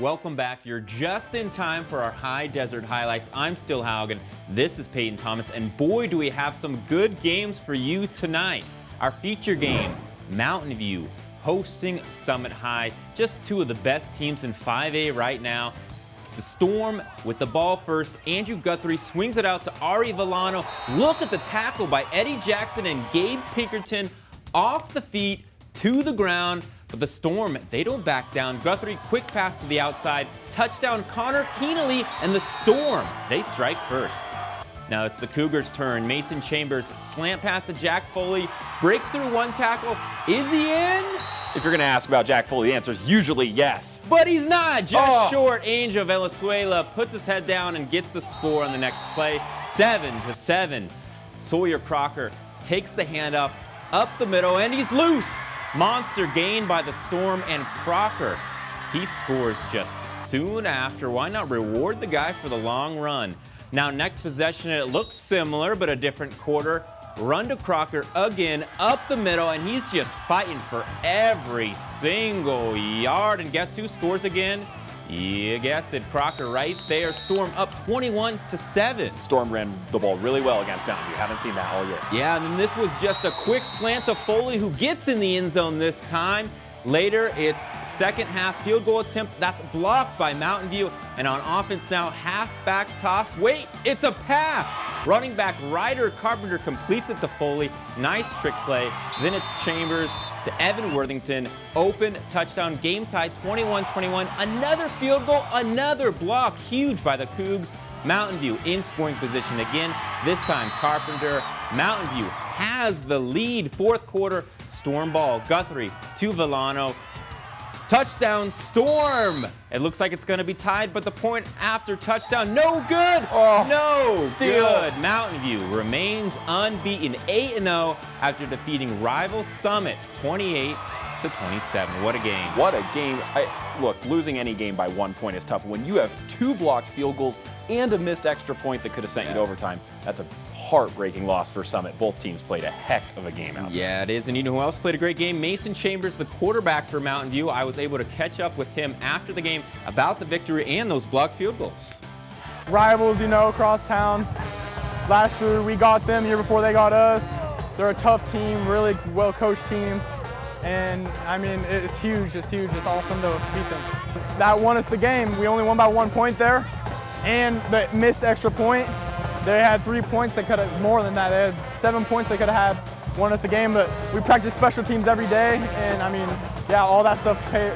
Welcome back. You're just in time for our High Desert highlights. I'm Still Haugen. This is Peyton Thomas, and boy, do we have some good games for you tonight. Our feature game, Mountain View, hosting Summit High. Just two of the best teams in 5A right now. The Storm with the ball first. Andrew Guthrie swings it out to Ari Villano. Look at the tackle by Eddie Jackson and Gabe Pinkerton off the feet to the ground. But the Storm, they don't back down. Guthrie, quick pass to the outside. Touchdown, Connor Keenely, and the Storm, they strike first. Now it's the Cougars' turn. Mason Chambers, slant pass to Jack Foley, breaks through one tackle. Is he in? If you're going to ask about Jack Foley, the answer is usually yes. But he's not. Just short. Angel Venezuela puts his head down and gets the score on the next play. 7-7. Sawyer Crocker takes the handoff up the middle, and he's loose. Monster gain by the Storm, and Crocker, he scores just soon after. Why not reward the guy for the long run? Now next possession, it looks similar, but a different quarter. Run to Crocker again, up the middle, and he's just fighting for every single yard. And guess who scores again? You guessed it, Crocker right there. Storm up 21-7. Storm ran the ball really well against Mountain View. Haven't seen that all year. Yeah, and then this was just a quick slant to Foley, who gets in the end zone this time. Later, it's second half field goal attempt. That's blocked by Mountain View. And on offense now, halfback toss. Wait, it's a pass. Running back Ryder Carpenter completes it to Foley. Nice trick play. Then it's Chambers to Evan Worthington. Open touchdown, game tie 21-21. Another field goal, another block. Huge by the Cougs. Mountain View in scoring position again. This time Carpenter. Mountain View has the lead. Fourth quarter. Storm ball, Guthrie to Villano. Touchdown, Storm! It looks like it's going to be tied, but the point after touchdown, no good! No good! Mountain View remains unbeaten, 8-0 after defeating rival Summit 28-27. What a game. What a game. Look, losing any game by 1 point is tough. When you have two blocked field goals and a missed extra point that could have sent you to overtime, that's a heartbreaking loss for Summit. Both teams played a heck of a game out there. Yeah, it is. And you know who else played a great game? Mason Chambers, the quarterback for Mountain View. I was able to catch up with him after the game about the victory and those blocked field goals. Rivals, you know, across town. Last year we got them, the year before they got us. They're a tough team, really well-coached team. And I mean, it's huge, it's huge. It's awesome to beat them. That won us the game. We only won by 1 point there. And the missed extra point, they had 3 points. They could have more than that. They had 7 points they could have had, won us the game. But we practice special teams every day, and I mean, yeah, all that stuff pays.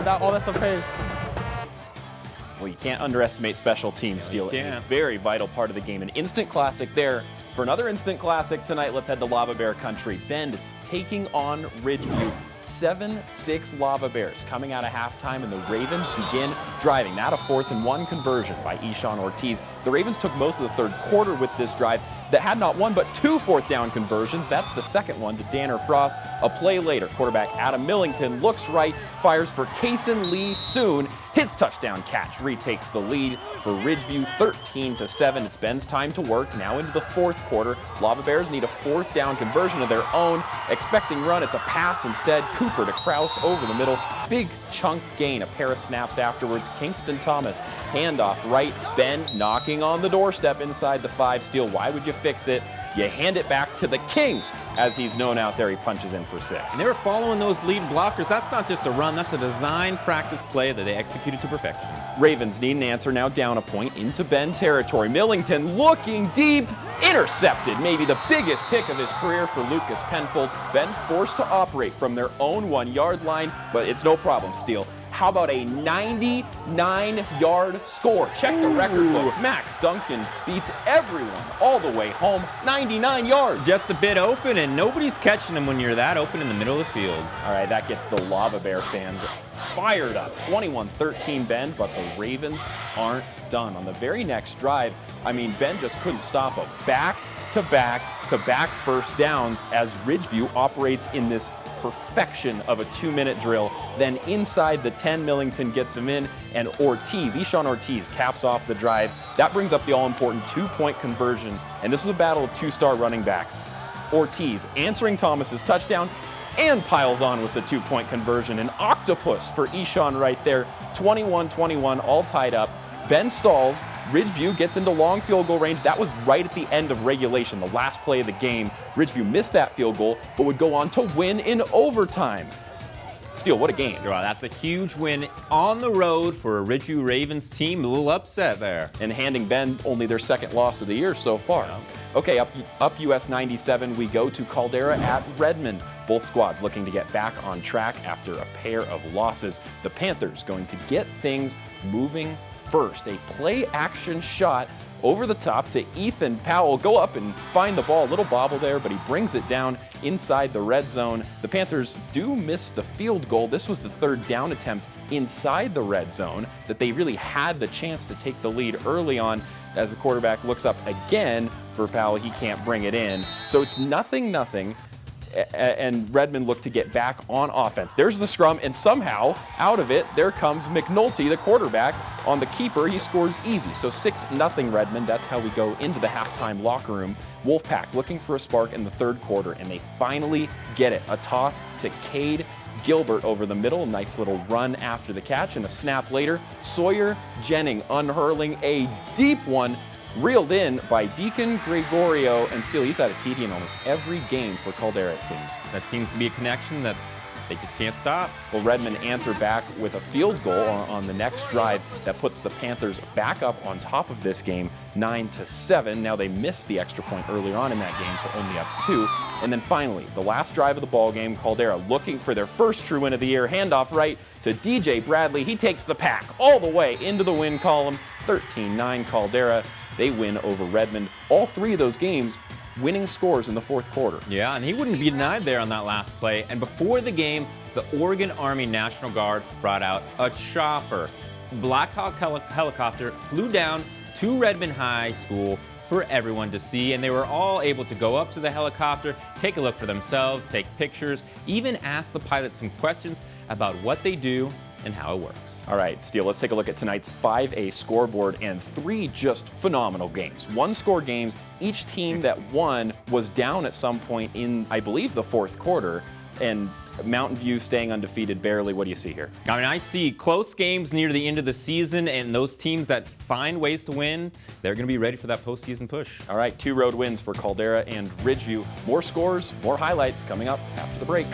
Well, you can't underestimate special teams, Steele. A very vital part of the game. An instant classic there. For another instant classic tonight, let's head to Lava Bear Country. Bend taking on Ridgeview. 7-6 Lava Bears coming out of halftime, and the Ravens begin driving. Now a 4th and 1 conversion by Ishan Ortiz. The Ravens took most of the third quarter with this drive that had not one but 2 fourth down conversions. That's the second one to Danner Frost. A play later, quarterback Adam Millington looks right, fires for Kaysen Lee Soon. His touchdown catch retakes the lead for Ridgeview 13-7. It's Ben's time to work now into the fourth quarter. Lava Bears need a 4th down conversion of their own. Expecting run, it's a pass instead. Cooper to Kraus over the middle. Big chunk gain, a pair of snaps afterwards. Kingston Thomas, handoff right. Ben knocking on the doorstep inside the 5. Steele, why would you fix it? You hand it back to the king. As he's known out there, he punches in for 6. And they were following those lead blockers. That's not just a run, that's a design practice play that they executed to perfection. Ravens need an answer now, down a point into Ben territory. Millington looking deep, intercepted. Maybe the biggest pick of his career for Lucas Penfold. Ben forced to operate from their own 1-yard line, but it's no problem, Steele. How about a 99-yard score? Check the record books. Max Duncan beats everyone all the way home. 99 yards. Just a bit open, and nobody's catching them when you're that open in the middle of the field. All right, that gets the Lava Bear fans fired up. 21-13 Ben, but the Ravens aren't done. On the very next drive, I mean, Ben just couldn't stop a back-to-back first downs as Ridgeview operates in this perfection of a 2-minute drill. Then inside the 10, Millington gets him in, and Ishan Ortiz caps off the drive. That brings up the all-important 2-point conversion, and this was a battle of 2-star running backs. Ortiz answering Thomas's touchdown, and piles on with the 2-point conversion. An octopus for Eshawn right there. 21-21, all tied up. Ben stalls. Ridgeview gets into long field goal range. That was right at the end of regulation, the last play of the game. Ridgeview missed that field goal, but would go on to win in overtime. Steele, what a game. Wow, that's a huge win on the road for a Ridgeview Ravens team. A little upset there. And handing Ben only their second loss of the year so far. Okay, up US 97, we go to Caldera at Redmond. Both squads looking to get back on track after a pair of losses. The Panthers going to get things moving first. A play-action shot over the top to Ethan Powell. Go up and find the ball. A little bobble there, but he brings it down inside the red zone. The Panthers do miss the field goal. This was the third down attempt inside the red zone that they really had the chance to take the lead early on. As the quarterback looks up again for Powell, he can't bring it in. So it's 0-0. And Redmond look to get back on offense. There's the scrum, and somehow, out of it, there comes McNulty, the quarterback, on the keeper. He scores easy. So 6-0 Redmond. That's how we go into the halftime locker room. Wolfpack looking for a spark in the third quarter, and they finally get it. A toss to Cade Gilbert over the middle. Nice little run after the catch, and a snap later. Sawyer Jennings unhurling a deep one, reeled in by Deacon Gregorio, and still he's had a TD in almost every game for Caldera, it seems. That seems to be a connection that they just can't stop. Well, Redmond answer back with a field goal on the next drive that puts the Panthers back up on top of this game, 9-7. Now they missed the extra point earlier on in that game, so only up 2. And then finally, the last drive of the ball game, Caldera looking for their first true win of the year. Handoff right to DJ Bradley. He takes the pack all the way into the win column. 13-9 Caldera. They win over Redmond. All three of those games winning scores in the fourth quarter. Yeah, and he wouldn't be denied there on that last play. And before the game, the Oregon Army National Guard brought out a chopper. Black Hawk helicopter flew down to Redmond High School for everyone to see, and they were all able to go up to the helicopter, take a look for themselves, take pictures, even ask the pilots some questions about what they do and how it works. All right, Steele, let's take a look at tonight's 5A scoreboard and 3 just phenomenal games. 1-score games. Each team that won was down at some point in, I believe, the fourth quarter, and Mountain View staying undefeated barely. What do you see here? I mean, I see close games near the end of the season, and those teams that find ways to win, they're going to be ready for that postseason push. All right, 2 road wins for Caldera and Ridgeview. More scores, more highlights coming up after the break.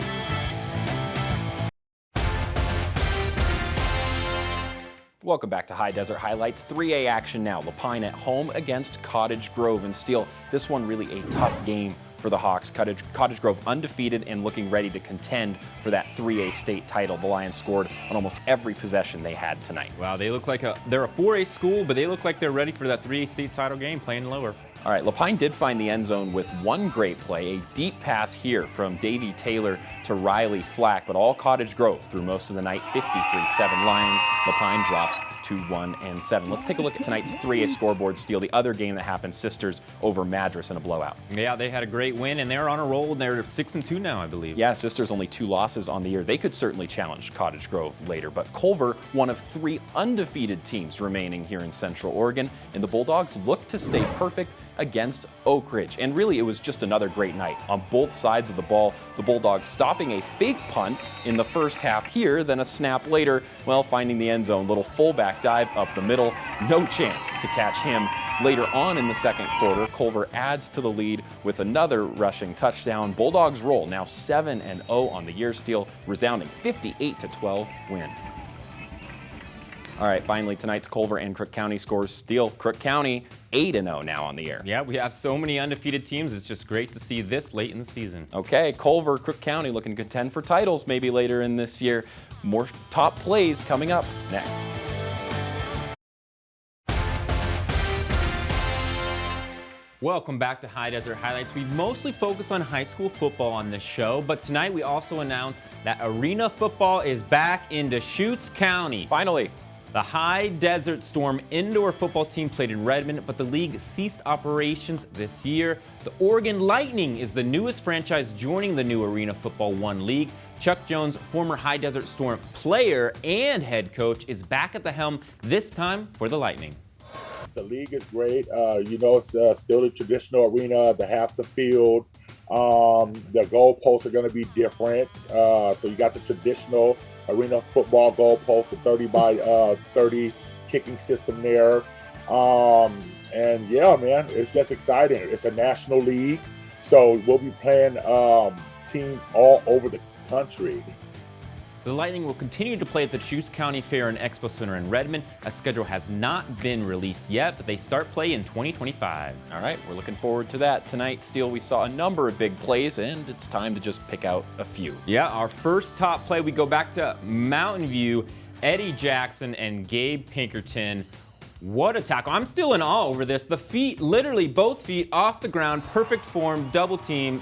Welcome back to High Desert Highlights. 3A action now. Lapine at home against Cottage Grove. And Steele, this one really a tough game for the Hawks. Cottage Grove undefeated and looking ready to contend for that 3A state title. The Lions scored on almost every possession they had tonight. Wow, they look like they're a 4A school, but they look like they're ready for that 3A state title game, playing lower. All right, Lapine did find the end zone with one great play, a deep pass here from Davey Taylor to Riley Flack, but all Cottage Grove through most of the night, 53-7 Lions. Lapine drops to 1-7. Let's take a look at tonight's 3A scoreboard, Steele. The other game that happened, Sisters over Madras in a blowout. Yeah, they had a great win, and they're on a roll. They're 6-2 now, I believe. Yeah, Sisters only 2 losses on the year. They could certainly challenge Cottage Grove later, but Culver, one of 3 undefeated teams remaining here in Central Oregon, and the Bulldogs look to stay perfect against Oak Ridge. And really, it was just another great night on both sides of the ball. The Bulldogs stopping a fake punt in the first half here, then a snap later, well, finding the end zone. Little fullback dive up the middle. No chance to catch him. Later on in the second quarter, Culver adds to the lead with another rushing touchdown. Bulldogs roll, now 7-0 on the year. Steele, resounding 58-12 win. All right, finally, tonight's Culver and Crook County scores. Steele, Crook County 8-0 now on the year. Yeah, we have so many undefeated teams. It's just great to see this late in the season. Okay, Culver, Crook County looking to contend for titles maybe later in this year. More top plays coming up next. Welcome back to High Desert Highlights. We mostly focus on high school football on this show, but tonight we also announced that arena football is back in Deschutes County. Finally. The High Desert Storm indoor football team played in Redmond, but the league ceased operations this year. The Oregon Lightning is the newest franchise joining the new Arena Football 1 League. Chuck Jones, former High Desert Storm player and head coach, is back at the helm, this time for the Lightning. The league is great. It's still the traditional arena, the half the field. The goalposts are going to be different. So you got the traditional arena football goalpost, the 30 by 30 kicking system there. And yeah, man, it's just exciting. It's a national league, so we'll be playing teams all over the country. The Lightning will continue to play at the Deschutes County Fair and Expo Center in Redmond. A schedule has not been released yet, but they start play in 2025. All right, we're looking forward to that. Tonight, Steele, we saw a number of big plays, and it's time to just pick out a few. Yeah, our first top play, we go back to Mountain View. Eddie Jackson and Gabe Pinkerton. What a tackle. I'm still in awe over this. The feet, literally both feet off the ground, perfect form, double team.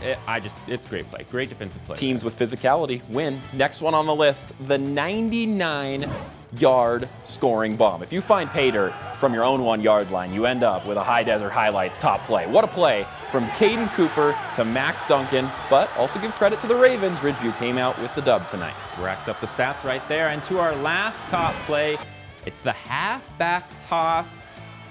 It's great play. Great defensive play. Teams with physicality win. Next one on the list, the 99-yard scoring bomb. If you find pay dirt from your own 1-yard line, you end up with a High Desert Highlights top play. What a play from Caden Cooper to Max Duncan, but also give credit to the Ravens. Ridgeview came out with the dub tonight. Racks up the stats right there. And to our last top play, it's the halfback toss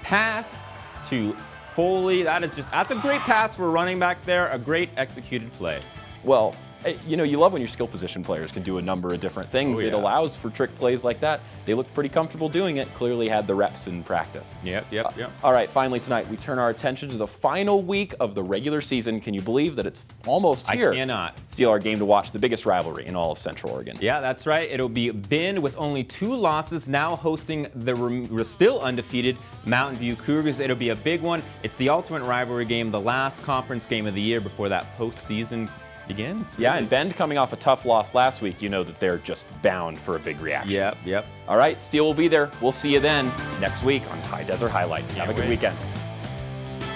pass to Foley. That's a great pass for a running back there. A great executed play. Well, you know, you love when your skill position players can do a number of different things. Oh, yeah. It allows for trick plays like that. They looked pretty comfortable doing it, clearly had the reps in practice. Yep. All right, finally tonight, we turn our attention to the final week of the regular season. Can you believe that it's almost here? I cannot. Steele, our game to watch, the biggest rivalry in all of Central Oregon. Yeah, that's right. It'll be Bend with only 2 losses, now hosting the still undefeated Mountain View Cougars. It'll be a big one. It's the ultimate rivalry game, the last conference game of the year before that postseason begins. Yeah, and Bend coming off a tough loss last week, you know that they're just bound for a big reaction. Yep. All right, Steele will be there. We'll see you then next week on High Desert Highlights. Have a good weekend.